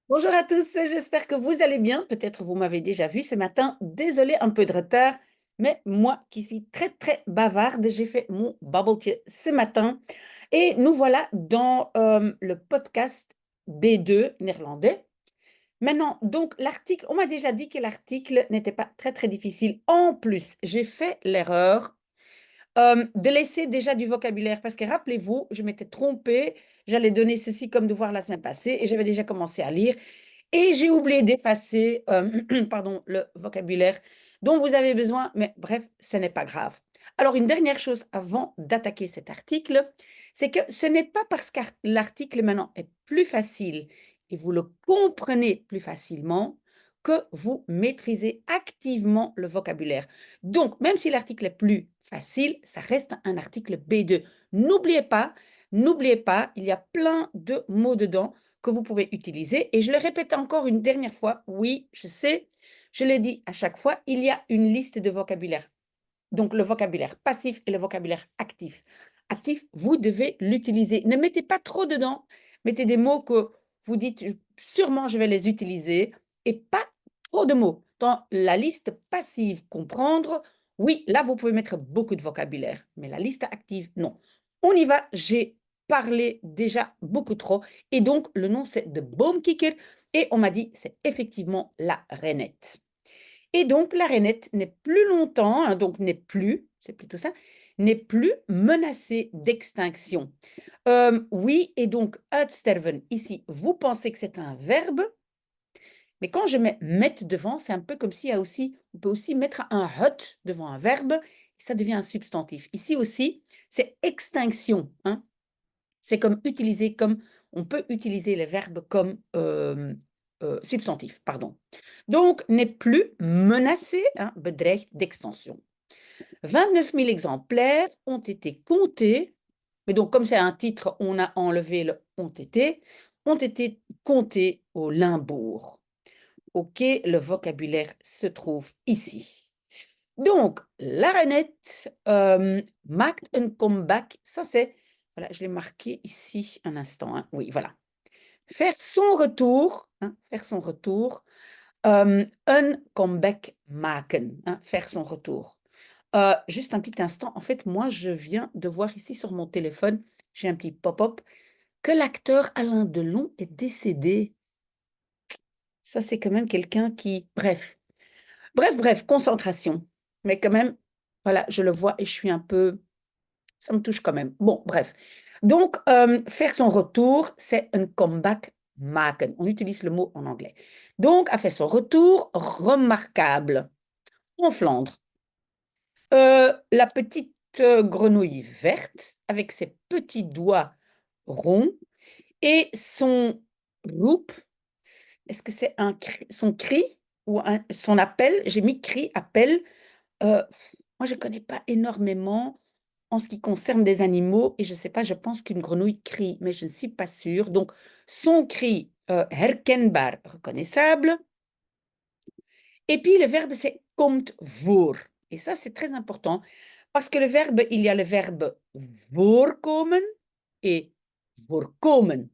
Bonjour à tous, j'espère que vous allez bien. Peut-être vous m'avez déjà vu ce matin. Désolée, un peu de retard, mais moi qui suis très très bavarde, j'ai fait mon bubble tea ce matin et nous voilà dans le podcast B2 néerlandais. Maintenant, donc l'article, on m'a déjà dit que l'article n'était pas très très difficile. En plus, j'ai fait l'erreur de laisser déjà du vocabulaire parce que rappelez-vous, je m'étais trompée. J'allais donner ceci comme devoir la semaine passée et j'avais déjà commencé à lire. Et j'ai oublié d'effacer pardon, le vocabulaire dont vous avez besoin, mais bref, ce n'est pas grave. Alors, une dernière chose avant d'attaquer cet article, c'est que ce n'est pas parce que l'article maintenant est plus facile et vous le comprenez plus facilement que vous maîtrisez activement le vocabulaire. Donc, même si l'article est plus facile, ça reste un article B2. N'oubliez pas, il y a plein de mots dedans que vous pouvez utiliser. Et je le répète encore une dernière fois, oui, je sais, je l'ai dit à chaque fois, il y a une liste de vocabulaire. Donc, le vocabulaire passif et le vocabulaire actif. Actif, vous devez l'utiliser. Ne mettez pas trop dedans. Mettez des mots que vous dites, sûrement je vais les utiliser, et pas trop de mots. Dans la liste passive, comprendre, oui, là, vous pouvez mettre beaucoup de vocabulaire. Mais la liste active, non. On y va, j'ai parlé déjà beaucoup trop. Et donc, le nom, c'est de Boomkikker. Et on m'a dit, c'est effectivement la rainette. Et donc, la rainette n'est plus longtemps, hein, donc n'est plus, c'est plutôt ça, n'est plus menacée d'extinction. Oui, et donc, uitsterven, ici, vous pensez que c'est un verbe, mais quand je mets mettre devant, c'est un peu comme s'il y a aussi, on peut aussi mettre un hut devant un verbe, et ça devient un substantif. Ici aussi, c'est extinction, hein. C'est comme utiliser comme, on peut utiliser les verbes comme substantif, pardon. Donc, n'est plus menacé, hein, bedreigd d'extension. 29 000 exemplaires ont été comptés, mais donc comme c'est un titre, on a enlevé le ont été comptés au Limbourg. Ok, le vocabulaire se trouve ici. Donc, l'arénette maakt een comeback. Ça, c'est, voilà, je l'ai marqué ici un instant, hein. Oui, voilà. Faire son retour, hein, faire son retour. Un comeback maken, hein, faire son retour. Juste un petit instant. En fait, moi, je viens de voir ici sur mon téléphone, j'ai un petit pop-up, que l'acteur Alain Delon est décédé. Ça, c'est quand même quelqu'un qui... Bref, concentration. Mais quand même, voilà, je le vois et je suis un peu... Ça me touche quand même. Bon, bref. Donc, faire son retour, c'est un comeback maken. On utilise le mot en anglais. Donc, a fait son retour remarquable en Flandre. La petite grenouille verte avec ses petits doigts ronds et son roep, est-ce que c'est son cri ou son appel? J'ai mis cri, appel. Euh, Moi, je ne connais pas énormément en ce qui concerne des animaux et je ne sais pas, je pense qu'une grenouille crie, mais je ne suis pas sûre. Donc, son cri herkenbaar, reconnaissable. Et puis, le verbe, c'est komt voor. Et ça, c'est très important parce que le verbe, il y a le verbe voorkomen et voorkomen.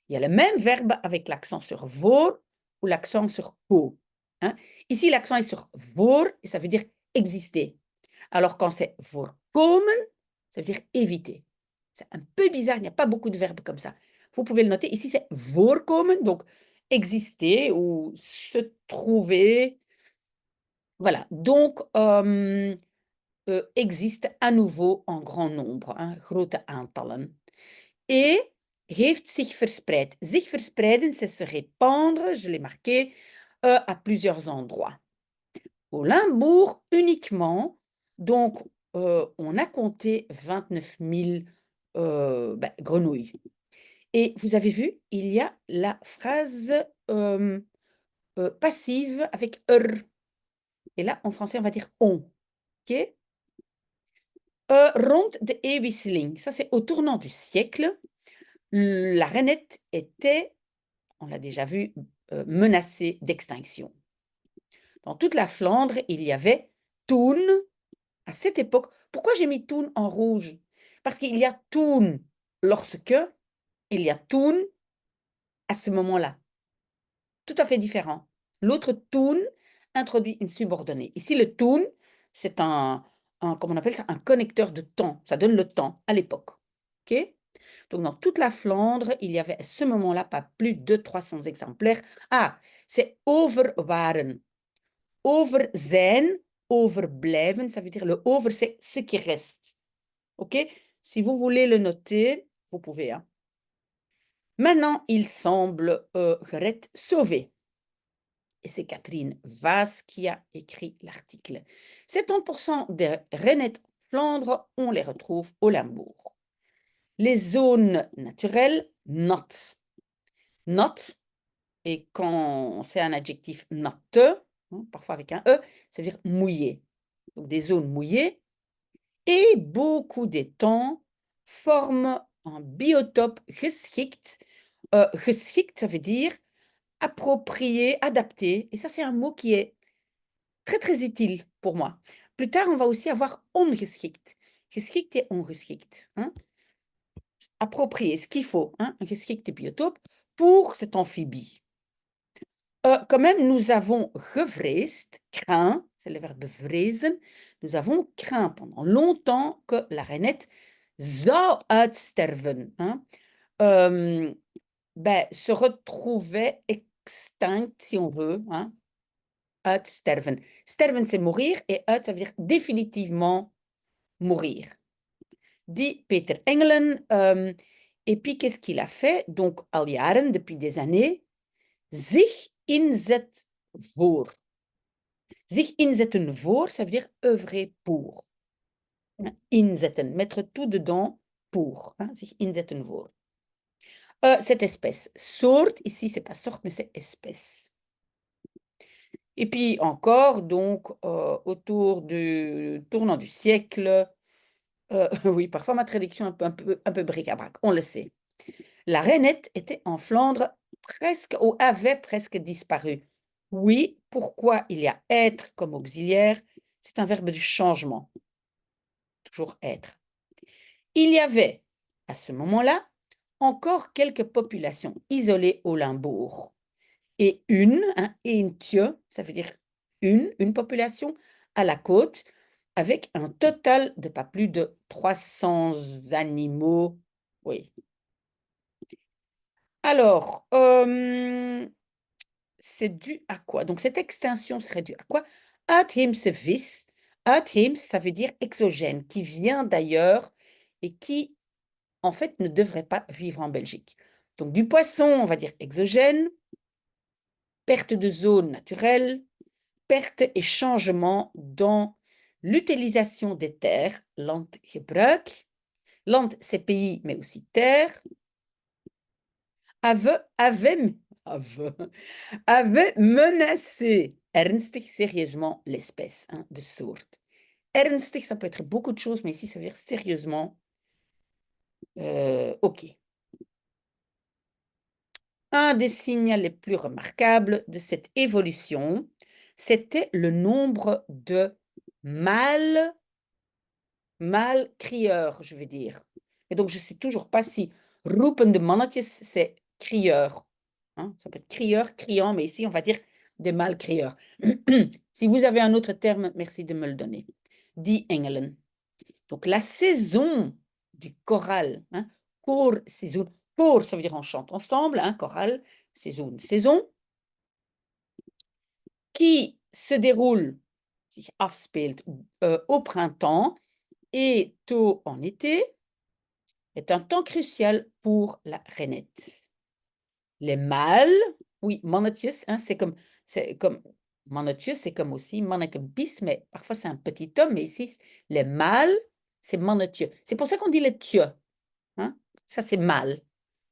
Il y a le même verbe avec l'accent sur voor ou l'accent sur ko, hein. Ici, l'accent est sur voor et ça veut dire exister. Alors, quand c'est voorkomen, ça veut dire éviter. C'est un peu bizarre, il n'y a pas beaucoup de verbes comme ça. Vous pouvez le noter. Ici, c'est voorkomen, donc exister ou se trouver. Voilà, donc existe à nouveau en grand nombre, hein, grote aantallen. Et heeft zich verspreid. Zich verspreiden, c'est se répandre, je l'ai marqué, à plusieurs endroits. Au Limbourg uniquement, donc on a compté 29 000 grenouilles. Et vous avez vu, il y a la phrase passive avec er. Et là, en français, on va dire on. Ok. Rond de eeuwwisseling, ça c'est au tournant du siècle, la rainette était, on l'a déjà vu, menacée d'extinction. Dans toute la Flandre, il y avait toen, à cette époque. Pourquoi j'ai mis toen en rouge? Parce qu'il y a toen lorsque, il y a toen à ce moment-là. tout à fait différent. L'autre toon introduit une subordonnée. Ici, le toon, c'est comment on appelle ça, un connecteur de temps. Ça donne le temps à l'époque. OK? Donc, dans toute la Flandre, il y avait à ce moment-là pas plus de 300 exemplaires. Ah, c'est overwaren. Over zijn, overblijven, ça veut dire le over, c'est ce qui reste. OK? Si vous voulez le noter, vous pouvez. Hein. Maintenant, il semble Gered sauvé. Et c'est Catherine Vaas qui a écrit l'article. 70% des rainettes Flandre, on les retrouve au Limbourg. Les zones naturelles, nat. Nat, et quand c'est un adjectif natte, parfois avec un E, ça veut dire mouillé. Donc des zones mouillées. Et beaucoup d'étangs forment un biotope geschikt. Geschikt, ça veut dire approprié, adapté. Et ça, c'est un mot qui est très, très utile pour moi. Plus tard, on va aussi avoir ongeschikt. Geschikt et ongeschikt. Hein? Approprié, ce qu'il faut. Hein? Un geschikt biotope pour cet amphibie. Quand même, nous avons gevreesd, craint, c'est le verbe vrezen. Nous avons craint pendant longtemps que la rainette zou uitsterven. Hein? Se retrouvait extincte, si on veut. Hein? Uitsterven. Sterven, c'est mourir, et uit, ça veut dire définitivement mourir. Dit Peter Engelen. Et puis, qu'est-ce qu'il a fait? Donc, al jaren, depuis des années, zich inzet voor. Zich inzetten voor, ça veut dire œuvrer pour. Inzetten, mettre tout dedans pour. Hein, zich inzetten voor. Cette espèce. Soort, ici, c'est pas sorte, mais c'est espèce. Et puis encore, donc, autour du tournant du siècle, oui, parfois ma traduction est un peu bric-à-brac, on le sait. La rainette était en Flandre presque, ou avait presque disparu. Oui, pourquoi il y a être comme auxiliaire? C'est un verbe du changement. Toujours être. Il y avait, à ce moment-là, encore quelques populations isolées au Limbourg. Et eentje, ça veut dire une population à la côte, avec un total de pas plus de 300 animaux. Oui. Alors, c'est dû à quoi? Donc, cette extinction serait due à quoi? Uitheemse vis. Uitheems, ça veut dire exogène, qui vient d'ailleurs et qui, en fait, ne devrait pas vivre en Belgique. Donc, du poisson, on va dire exogène, perte de zone naturelle, perte et changement dans l'utilisation des terres, landgebruik. Land, c'est pays, mais aussi terre. Avait menacé ernstig, sérieusement, l'espèce de soort. Ernstig, ça peut être beaucoup de choses, mais ici, ça veut dire sérieusement. OK. Un des signes les plus remarquables de cette évolution, c'était le nombre de mâles crieurs, je veux dire. Et donc, je ne sais toujours pas si roepende mannetjes, c'est crieur. Hein? Ça peut être crieur, criant, mais ici, on va dire des mâles crieurs. Si vous avez un autre terme, merci de me le donner. Dit Engelen. Donc, la saison du choral, hein? Koorsaison. Koor, ça veut dire on chante ensemble, hein? Choral, saison, qui se déroule, sich afspeelt, au printemps et tôt en été, est un temps crucial pour la rainette. Les mâles, oui, mannetjes, hein, c'est comme mannetjes, c'est comme aussi mannekempis, mais parfois c'est un petit homme, mais ici, les mâles, c'est mannetje. C'est pour ça qu'on dit les tje. Hein? Ça, c'est mâle.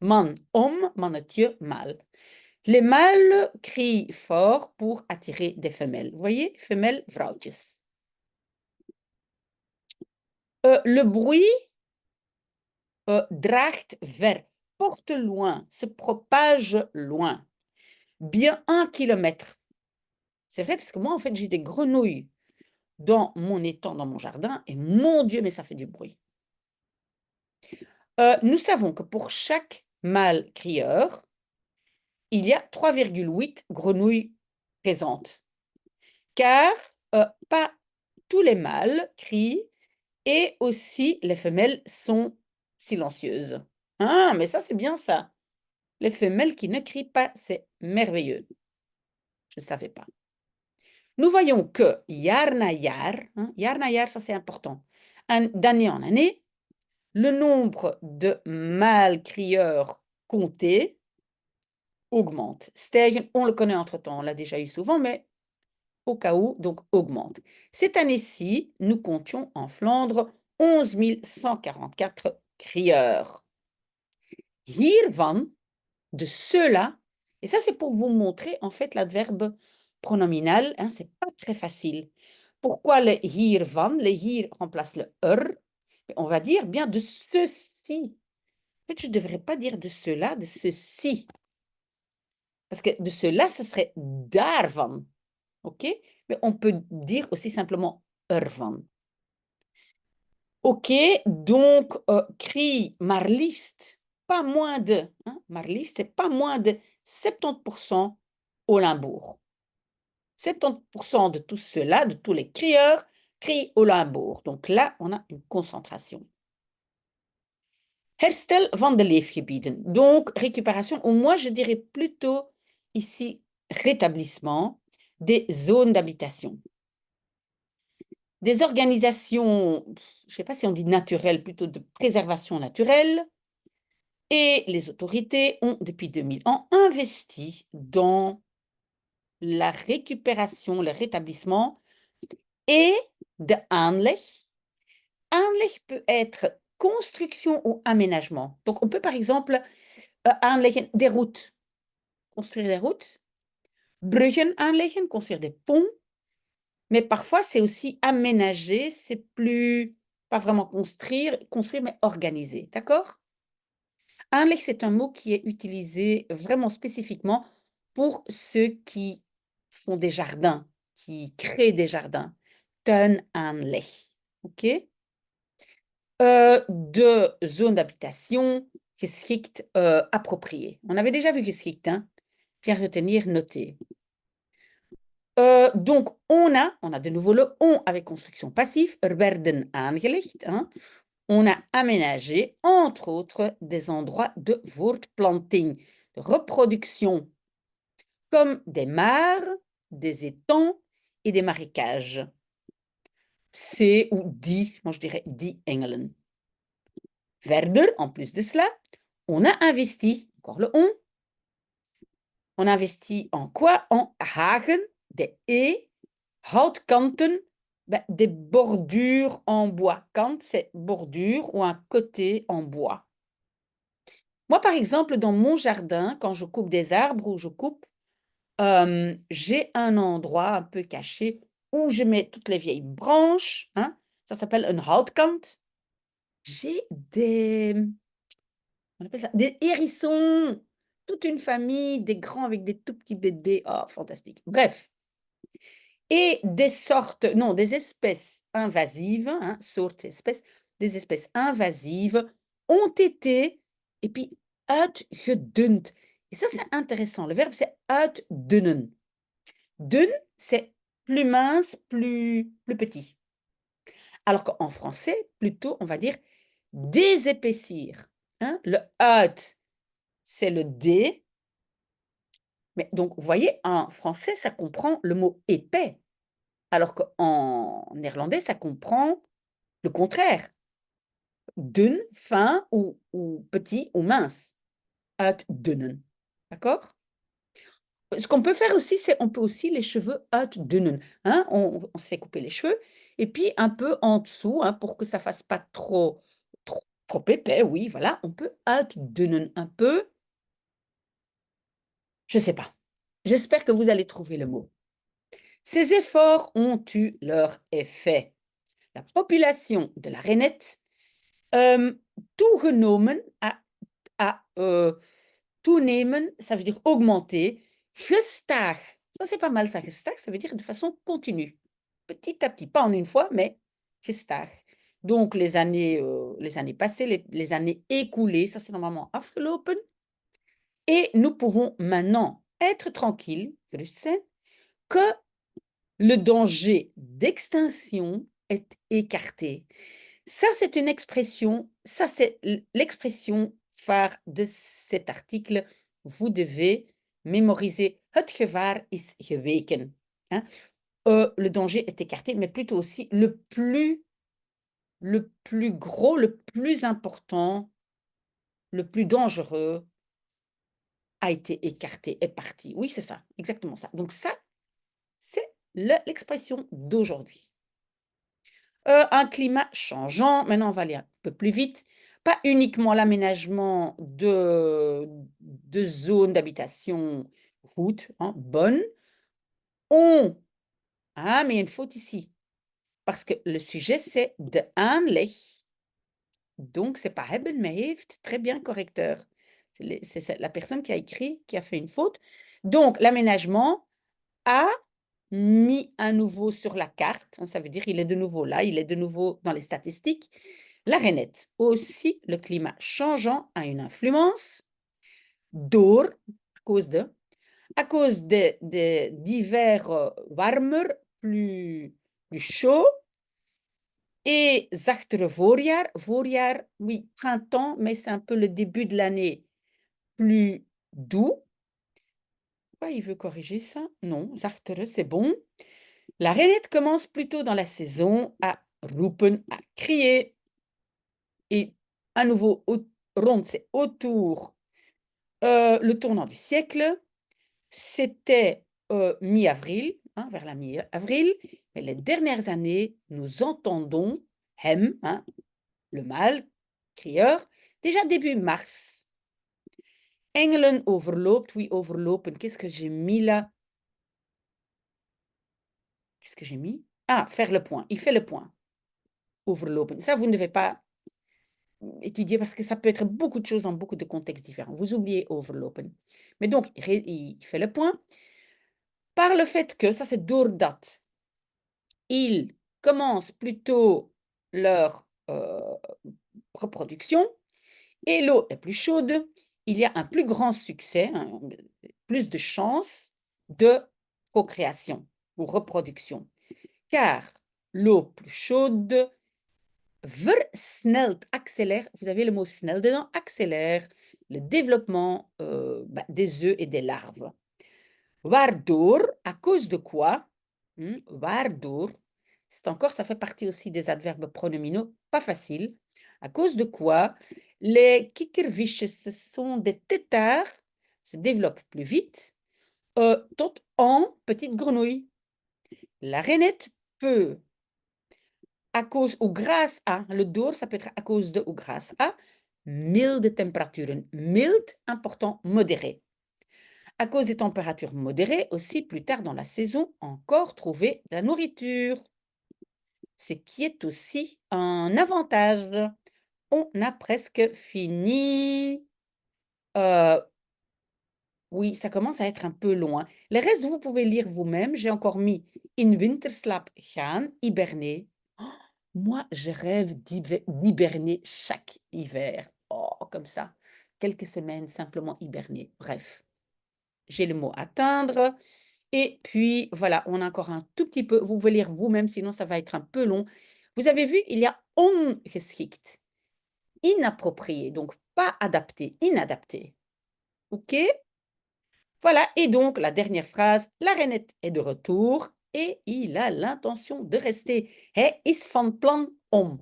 Man, homme, mannetje, mâle. Les mâles crient fort pour attirer des femelles. Vous voyez, femelles, vrouwtjes. Le bruit draagt ver, porte loin, se propage loin. Bien 1 kilomètre. C'est vrai, parce que moi, en fait, j'ai des grenouilles dans mon étang, dans mon jardin, et mon Dieu, mais ça fait du bruit. Nous savons que pour chaque mâle crieur, il y a 3,8 grenouilles présentes. Car pas tous les mâles crient et aussi les femelles sont silencieuses. Ah, mais ça, c'est bien ça. Les femelles qui ne crient pas, c'est merveilleux. Je ne savais pas. Nous voyons que jaar na jaar, ça c'est important, d'année en année, le nombre de mâles crieurs comptés augmente. Stijgen, on le connaît entre-temps, on l'a déjà eu souvent, mais au cas où, donc augmente. Cette année-ci, nous comptions en Flandre 11 144 crieurs. Hiervan, de ceux-là, et ça c'est pour vous montrer en fait l'adverbe pronominal, hein, c'est pas très facile. Pourquoi le hiervan? Le hier remplace le on va dire bien de ceci. En fait, je ne devrais pas dire de cela, de ceci. Parce que de cela, ce serait daarvan. OK? Mais on peut dire aussi simplement ervan. OK, donc crie maar liefst pas moins de, hein, maar liefst, c'est pas moins de 70% au Limbourg. 70% de tout cela, de tous les crieurs, crient au Limbourg. Donc là, on a une concentration. Herstel van de leefgebieden. Donc, récupération, ou moi, je dirais plutôt ici rétablissement des zones d'habitation. Des organisations, je ne sais pas si on dit naturelles, plutôt de préservation naturelle. Et les autorités ont, depuis 2000 ans, investi dans la récupération, le rétablissement et de aanleg. Aanleg peut être construction ou aménagement. Donc, on peut par exemple aanleggen des routes, construire des routes, bruggen aanleggen, construire des ponts, mais parfois c'est aussi aménager, c'est plus, pas vraiment construire, mais organiser, d'accord? Aanleg, c'est un mot qui est utilisé vraiment spécifiquement pour ceux qui font des jardins, qui créent des jardins. Tuinaanleg, ok? De zones d'habitation, geschikt, appropriées. On avait déjà vu geschikt, hein? Bien retenir, noter. Donc, on a de nouveau le on avec construction passive, werden aangelegd, hein? On a aménagé, entre autres, des endroits de voortplanting, de reproduction, comme des mares, des étangs et des marécages. C'est ou die, moi je dirais die engelen. Verder, en plus de cela, on a investi, encore le on a investi en quoi? En hagen, des haies, houtkanten, des bordures en bois. Kant, c'est bordure ou un côté en bois. Moi, par exemple, dans mon jardin, quand je coupe des arbres ou je coupe, j'ai un endroit un peu caché où je mets toutes les vieilles branches, hein, ça s'appelle un houtkant. J'ai on appelle ça des hérissons, toute une famille, des grands avec des tout petits bébés. Oh, fantastique. Bref. Et des sortes, non, des espèces invasives, hein, soorten espèces, des espèces invasives ont été, et puis, uitgedund. Et ça, c'est intéressant. Le verbe, c'est uitdunnen. Dun, c'est plus mince, plus petit. Alors qu'en français, plutôt, on va dire désépaissir. Hein? Le uit, c'est le D. Mais donc, vous voyez, en français, ça comprend le mot épais. Alors qu'en néerlandais, ça comprend le contraire. Dun, fin ou petit ou mince. Uitdunnen. D'accord? Ce qu'on peut faire aussi, c'est on peut aussi les cheveux uitdunnen. Hein? On se fait couper les cheveux et puis un peu en dessous, hein, pour que ça fasse pas trop épais, oui, voilà. On peut uitdunnen un peu. Je ne sais pas. J'espère que vous allez trouver le mot. Ces efforts ont eu leur effet. La population de la rainette toegenomen toenemen, ça veut dire augmenter. Gestaag, ça c'est pas mal ça, gestaag, ça veut dire de façon continue. Petit à petit, pas en une fois, mais gestaag. Donc les années passées, les années écoulées, ça c'est normalement afgelopen. Et nous pouvons maintenant être tranquilles, gerust zijn, que le danger d'extinction est écarté. Ça, c'est une expression, ça, c'est l'expression phare de cet article. Vous devez mémoriser. Het gevaar is geweken. Hein? Le danger est écarté, mais plutôt aussi le plus gros, le plus important, le plus dangereux a été écarté, est parti. Oui, c'est ça, exactement ça. Donc ça, c'est l'expression d'aujourd'hui. Un climat changeant, maintenant on va aller un peu plus vite, pas uniquement l'aménagement de zones d'habitation, routes, hein, bonnes. Ah, mais il y a une faute ici, parce que le sujet c'est de aanleg. Donc c'est pas hebben, mais heeft, très bien correcteur. C'est la personne qui a écrit, qui a fait une faute. Donc l'aménagement a mis à nouveau sur la carte, hein, ça veut dire il est de nouveau là, il est de nouveau dans les statistiques. La reinette, aussi le climat changeant a une influence door, à cause d'hivers warmer, plus chaud, et zachtere voorjaar, voorjaar, oui, printemps, mais c'est un peu le début de l'année, plus doux. Pourquoi il veut corriger ça? Non, zachtere, c'est bon. La rainette commence plutôt dans la saison à roepen, à crier. Et à nouveau, rond, c'est autour. Le tournant du siècle, c'était mi-avril, hein, vers la mi-avril. Mais les dernières années, nous entendons hem, hein, le mâle, crieur, déjà début mars. Engelen overloopt, oui, overlopen. Qu'est-ce que j'ai mis là? Qu'est-ce que j'ai mis? Ah, faire le point. Il fait le point. Overlopen. Ça, vous ne devez pas étudier parce que ça peut être beaucoup de choses dans beaucoup de contextes différents. Vous oubliez overlopen. Mais donc, il fait le point par le fait que, ça c'est doordat, ils commencent plutôt leur reproduction et l'eau est plus chaude, il y a un plus grand succès, plus de chances de procréation ou reproduction. Car l'eau plus chaude versnelt, accélère, vous avez le mot snel dedans, accélère le développement des œufs et des larves. Waardoor, à cause de quoi? Waardoor, c'est encore, ça fait partie aussi des adverbes pronominaux, pas facile. À cause de quoi? Les kikkervisjes, ce sont des têtards, se développent plus vite, tot en petites grenouilles. La rainette peut, à cause ou grâce à, le door, ça peut être à cause de ou grâce à, milde temperaturen. Mild, important, modéré. À cause des températures modérées, aussi plus tard dans la saison, encore trouver de la nourriture. Ce qui est aussi un avantage. On a presque fini. Oui, ça commence à être un peu loin. Le reste, vous pouvez lire vous-même. J'ai encore mis in winterslaap gaan, hiberner. Oh, moi, je rêve d'hiberner chaque hiver. Oh, comme ça. Quelques semaines, simplement hiberner. Bref, j'ai le mot atteindre. Et puis, voilà, on a encore un tout petit peu. Vous pouvez lire vous-même, sinon ça va être un peu long. Vous avez vu, il y a ongeschikt. Inapproprié, donc pas adapté, inadapté. OK? Voilà, et donc la dernière phrase, la rainette est de retour et il a l'intention de rester. Hij is van plan om.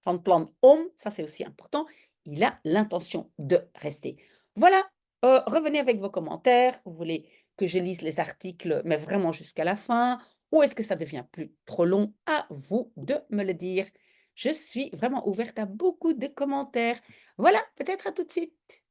Van plan om, ça c'est aussi important, il a l'intention de rester. Voilà, revenez avec vos commentaires. Vous voulez que je lise les articles, mais vraiment jusqu'à la fin, ou est-ce que ça devient trop long? À vous de me le dire. Je suis vraiment ouverte à beaucoup de commentaires. Voilà, peut-être à tout de suite.